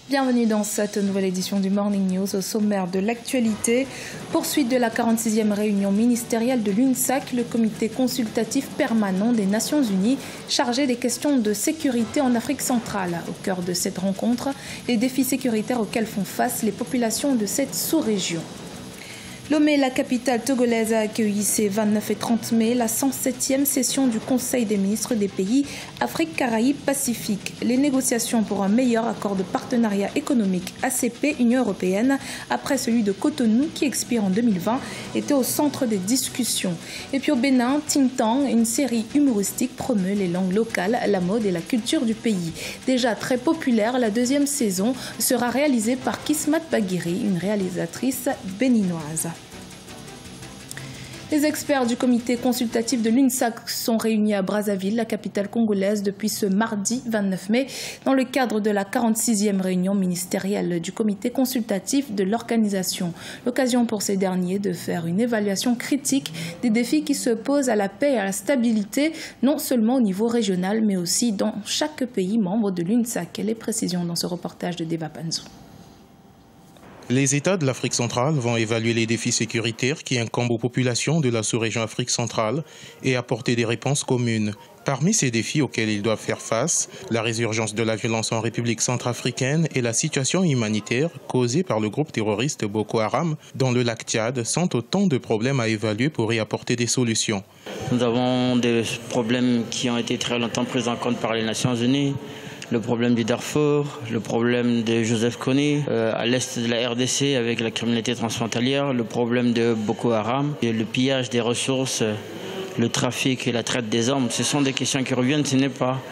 Bienvenue dans cette nouvelle édition du Morning News. Au sommaire de l'actualité, poursuite de la 46e réunion ministérielle de l'UNSAC, le comité consultatif permanent des Nations Unies chargé des questions de sécurité en Afrique centrale. Au cœur de cette rencontre, les défis sécuritaires auxquels font face les populations de cette sous-région. Lomé, la capitale togolaise, a accueilli ces 29 et 30 mai la 107e session du Conseil des ministres des pays Afrique, Caraïbes, Pacifique. Les négociations pour un meilleur accord de partenariat économique ACP-Union européenne, après celui de Cotonou qui expire en 2020, étaient au centre des discussions. Et puis au Bénin, Tintang, une série humoristique, promeut les langues locales, la mode et la culture du pays. Déjà très populaire, la deuxième saison sera réalisée par Kismat Baguiri, une réalisatrice béninoise. Les experts du comité consultatif de l'UNSAC sont réunis à Brazzaville, la capitale congolaise, depuis ce mardi 29 mai, dans le cadre de la 46e réunion ministérielle du comité consultatif de l'organisation. L'occasion pour ces derniers de faire une évaluation critique des défis qui se posent à la paix et à la stabilité, non seulement au niveau régional, mais aussi dans chaque pays membre de l'UNSAC. Les précisions dans ce reportage de Deva Panzo. Les États de l'Afrique centrale vont évaluer les défis sécuritaires qui incombent aux populations de la sous-région Afrique centrale et apporter des réponses communes. Parmi ces défis auxquels ils doivent faire face, la résurgence de la violence en République centrafricaine et la situation humanitaire causée par le groupe terroriste Boko Haram dans le lac Tchad sont autant de problèmes à évaluer pour y apporter des solutions. Nous avons des problèmes qui ont été très longtemps pris en compte par les Nations Unies. Le problème du Darfour, le problème de Joseph Kony à l'est de la RDC avec la criminalité transfrontalière, le problème de Boko Haram, et le pillage des ressources, le trafic et la traite des armes. Ce sont des questions qui reviennent, ce n'est pas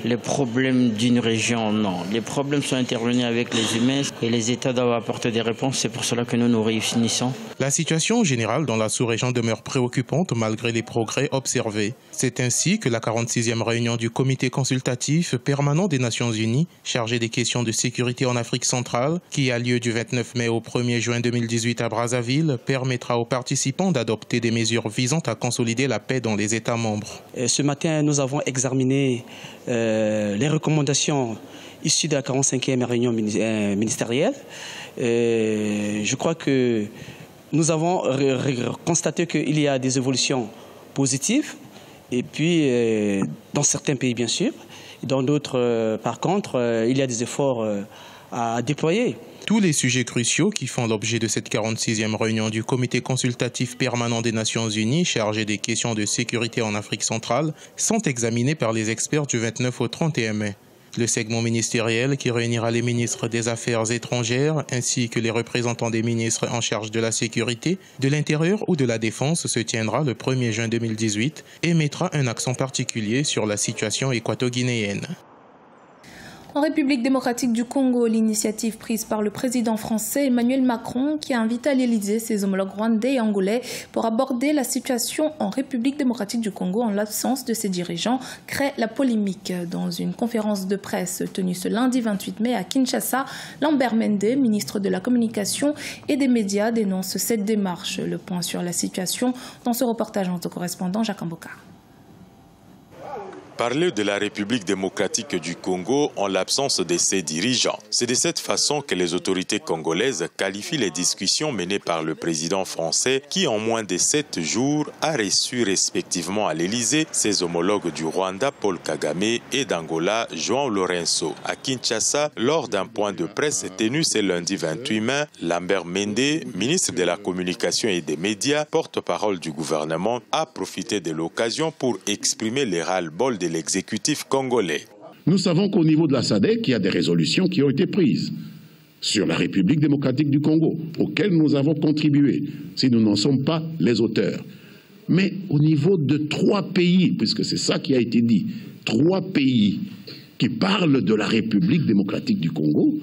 les problèmes d'une région, non. Les problèmes sont intervenus avec les humains et les États doivent apporter des réponses. C'est pour cela que nous réunissons. La situation générale dans la sous-région demeure préoccupante malgré les progrès observés. C'est ainsi que la 46e réunion du comité consultatif permanent des Nations Unies, chargé des questions de sécurité en Afrique centrale, qui a lieu du 29 mai au 1er juin 2018 à Brazzaville, permettra aux participants d'adopter des mesures visant à consolider la paix dans les États membres. Ce matin, nous avons examiné les recommandations issues de la 45e réunion ministérielle. Je crois que nous avons constaté qu'il y a des évolutions positives, et puis dans certains pays bien sûr, dans d'autres par contre, il y a des efforts à déployer. Tous les sujets cruciaux qui font l'objet de cette 46e réunion du comité consultatif permanent des Nations Unies chargé des questions de sécurité en Afrique centrale sont examinés par les experts du 29 au 31 mai. Le segment ministériel qui réunira les ministres des Affaires étrangères ainsi que les représentants des ministres en charge de la sécurité, de l'intérieur ou de la défense se tiendra le 1er juin 2018 et mettra un accent particulier sur la situation équato-guinéenne. En République démocratique du Congo, l'initiative prise par le président français Emmanuel Macron, qui a invité à l'Élysée ses homologues rwandais et angolais pour aborder la situation en République démocratique du Congo en l'absence de ses dirigeants, crée la polémique. Dans une conférence de presse tenue ce lundi 28 mai à Kinshasa, Lambert Mende, ministre de la Communication et des Médias, dénonce cette démarche. Le point sur la situation dans ce reportage de notre correspondant Jacques Mboka. Parler de la République démocratique du Congo en l'absence de ses dirigeants. C'est de cette façon que les autorités congolaises qualifient les discussions menées par le président français qui, en moins de 7 jours, a reçu respectivement à l'Élysée ses homologues du Rwanda, Paul Kagame, et d'Angola, João Lourenço. À Kinshasa, lors d'un point de presse tenu ce lundi 28 mai, Lambert Mende, ministre de la Communication et des Médias, porte-parole du gouvernement, a profité de l'occasion pour exprimer les ras-le-bol de l'exécutif congolais. Nous savons qu'au niveau de la SADC, il y a des résolutions qui ont été prises sur la République démocratique du Congo, auxquelles nous avons contribué, si nous n'en sommes pas les auteurs. Mais au niveau de 3 pays, puisque c'est ça qui a été dit, 3 pays qui parlent de la République démocratique du Congo,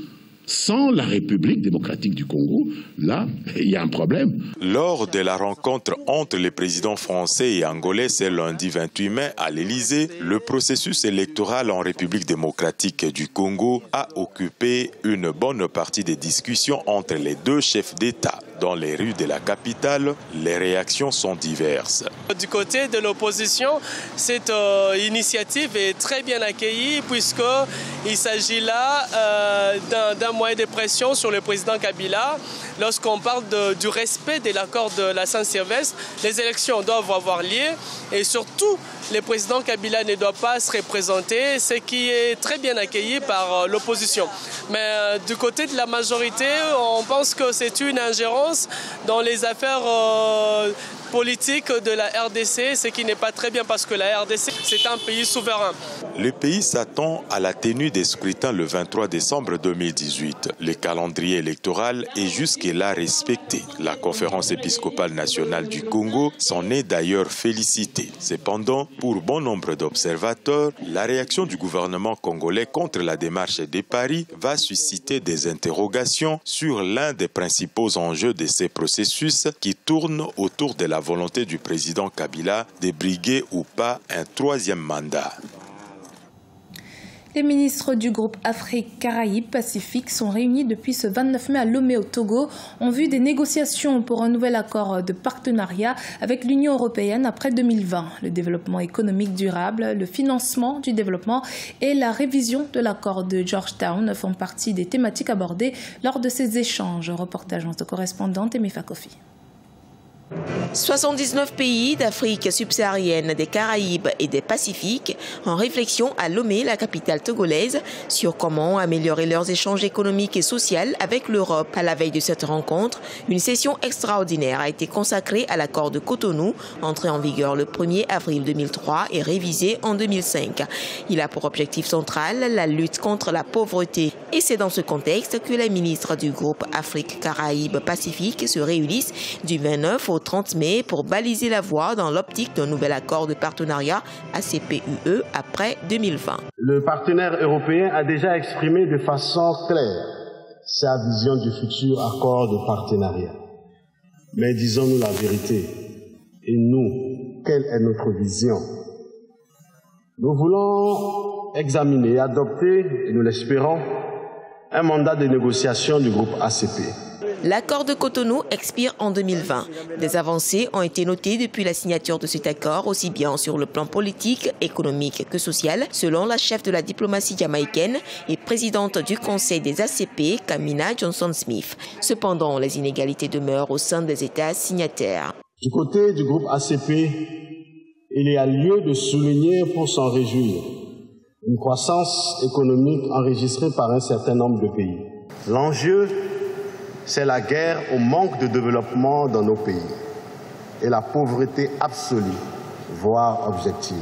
sans la République démocratique du Congo, là, il y a un problème. Lors de la rencontre entre les présidents français et angolais ce lundi 28 mai à l'Élysée, le processus électoral en République démocratique du Congo a occupé une bonne partie des discussions entre les deux chefs d'État. Dans les rues de la capitale, les réactions sont diverses. Du côté de l'opposition, cette initiative est très bien accueillie puisqu'il s'agit là d'un moyen de pression sur le président Kabila. Lorsqu'on parle du respect de l'accord de la Saint-Sylvestre, les élections doivent avoir lieu et surtout, le président Kabila ne doit pas se représenter, ce qui est très bien accueilli par l'opposition. Mais du côté de la majorité, on pense que c'est une ingérence dans les affaires politique de la RDC, ce qui n'est pas très bien parce que la RDC, c'est un pays souverain. Le pays s'attend à la tenue des scrutins le 23 décembre 2018. Le calendrier électoral est jusque-là respecté. La conférence épiscopale nationale du Congo s'en est d'ailleurs félicitée. Cependant, pour bon nombre d'observateurs, la réaction du gouvernement congolais contre la démarche de Paris va susciter des interrogations sur l'un des principaux enjeux de ces processus qui tournent autour de la volonté du président Kabila de briguer ou pas un troisième mandat. Les ministres du groupe Afrique, Caraïbes, Pacifique sont réunis depuis ce 29 mai à Lomé au Togo en vue des négociations pour un nouvel accord de partenariat avec l'Union européenne après 2020. Le développement économique durable, le financement du développement et la révision de l'accord de Georgetown font partie des thématiques abordées lors de ces échanges. Reportage de notre correspondante Emifa Kofi. 79 pays d'Afrique subsaharienne, des Caraïbes et des Pacifiques en réflexion à Lomé, la capitale togolaise, sur comment améliorer leurs échanges économiques et sociaux avec l'Europe. À la veille de cette rencontre, une session extraordinaire a été consacrée à l'accord de Cotonou, entré en vigueur le 1er avril 2003 et révisé en 2005. Il a pour objectif central la lutte contre la pauvreté. Et c'est dans ce contexte que les ministres du groupe Afrique, Caraïbes, Pacifique se réunissent du 29 au 30 mai pour baliser la voie dans l'optique d'un nouvel accord de partenariat ACP-UE après 2020. Le partenaire européen a déjà exprimé de façon claire sa vision du futur accord de partenariat. Mais disons-nous la vérité. Et nous, quelle est notre vision? Nous voulons examiner et adopter, et nous l'espérons, un mandat de négociation du groupe ACP. L'accord de Cotonou expire en 2020. Des avancées ont été notées depuis la signature de cet accord, aussi bien sur le plan politique, économique que social, selon la chef de la diplomatie jamaïcaine et présidente du Conseil des ACP, Kamina Johnson-Smith. Cependant, les inégalités demeurent au sein des États signataires. Du côté du groupe ACP, il y a lieu de souligner pour s'en réjouir une croissance économique enregistrée par un certain nombre de pays. L'enjeu, c'est la guerre au manque de développement dans nos pays et la pauvreté absolue, voire objective.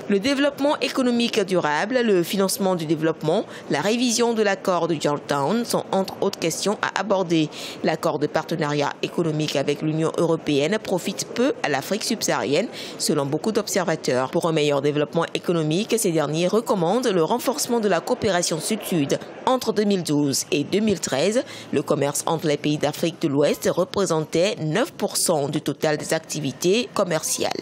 Le développement économique durable, le financement du développement, la révision de l'accord de Georgetown sont entre autres questions à aborder. L'accord de partenariat économique avec l'Union européenne profite peu à l'Afrique subsaharienne, selon beaucoup d'observateurs. Pour un meilleur développement économique, ces derniers recommandent le renforcement de la coopération sud-sud. Entre 2012 et 2013, le commerce entre les pays d'Afrique de l'Ouest représentait 9% du total des activités commerciales.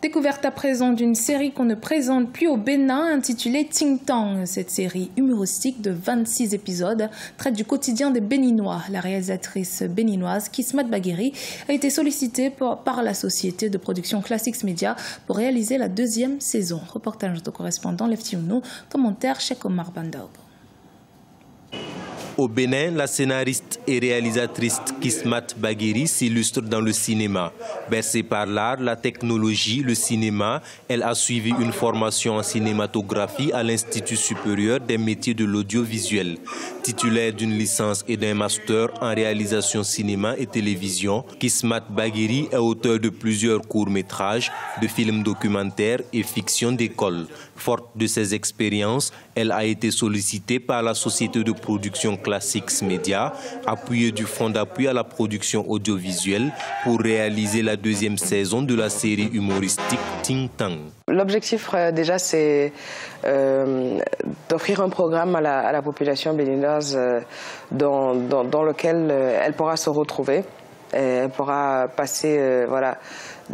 Découverte à présent d'une série qu'on ne présente plus au Bénin, intitulée Ting Tang. Cette série humoristique de 26 épisodes traite du quotidien des Béninois. La réalisatrice béninoise Kismat Bagueri a été sollicitée par la société de production Classics Media pour réaliser la 2e saison. Reportage de correspondant Lefti Ounou, commentaire Cheikh Omar Bandaoub. Au Bénin, la scénariste et réalisatrice Kismat Bagueri s'illustre dans le cinéma. Bercée par l'art, la technologie, le cinéma, elle a suivi une formation en cinématographie à l'Institut supérieur des métiers de l'audiovisuel. Titulaire d'une licence et d'un master en réalisation cinéma et télévision, Kismat Bagueri est auteur de plusieurs courts-métrages, de films documentaires et fiction d'école. Forte de ses expériences, elle a été sollicitée par la société de production Classics Media, appuyée du Fonds d'appui à la production audiovisuelle, pour réaliser la 2e saison de la série humoristique Ting Tang. L'objectif déjà, c'est d'offrir un programme à la population béninoise dans lequel elle pourra se retrouver. Elle pourra passer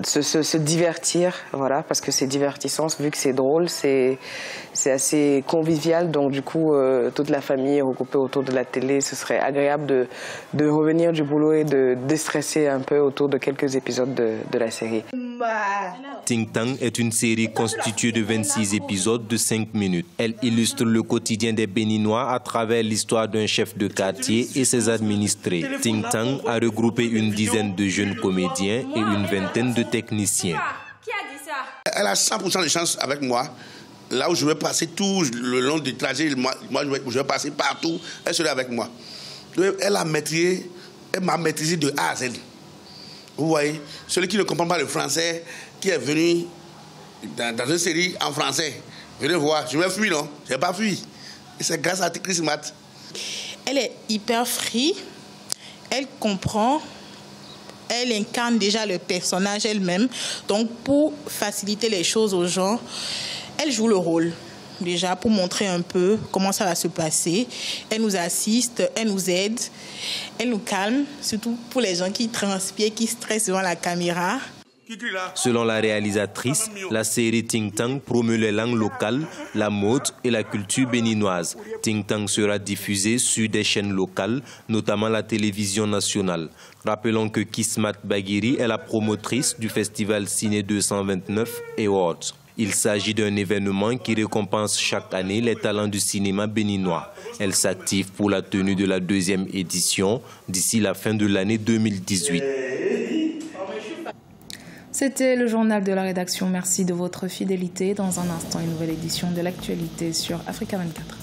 se divertir, voilà, parce que c'est divertissant, vu que c'est drôle, c'est assez convivial, donc du coup, toute la famille est regroupée autour de la télé, ce serait agréable de revenir du boulot et de déstresser un peu autour de quelques épisodes de la série. Ting Tang est une série constituée de 26 épisodes de 5 minutes. Elle illustre le quotidien des Béninois à travers l'histoire d'un chef de quartier et ses administrés. Ting Tang a regroupé une dizaine de jeunes comédiens et une vingtaine de techniciens. Elle a 100% de chance avec moi. Là où je vais passer tout le long du trajet, moi je vais passer partout, elle sera avec moi. Elle m'a maîtrisé de A à Z. Vous voyez, celui qui ne comprend pas le français, qui est venu dans une série en français, venez voir, je vais fuir, non? Je n'ai pas fui. Et c'est grâce à Chris Matt. Elle est hyper free, elle comprend, elle incarne déjà le personnage elle-même. Donc pour faciliter les choses aux gens, elle joue le rôle. Déjà pour montrer un peu comment ça va se passer. Elle nous assiste, elle nous aide, elle nous calme, surtout pour les gens qui transpirent, qui stressent devant la caméra. Selon la réalisatrice, la série Ting Tang promeut les langues locales, la mode et la culture béninoise. Ting Tang sera diffusée sur des chaînes locales, notamment la télévision nationale. Rappelons que Kismat Baguiri est la promotrice du festival Ciné 229 Awards. Il s'agit d'un événement qui récompense chaque année les talents du cinéma béninois. Elle s'active pour la tenue de la 2e édition d'ici la fin de l'année 2018. C'était le journal de la rédaction. Merci de votre fidélité. Dans un instant, une nouvelle édition de l'actualité sur Africa 24.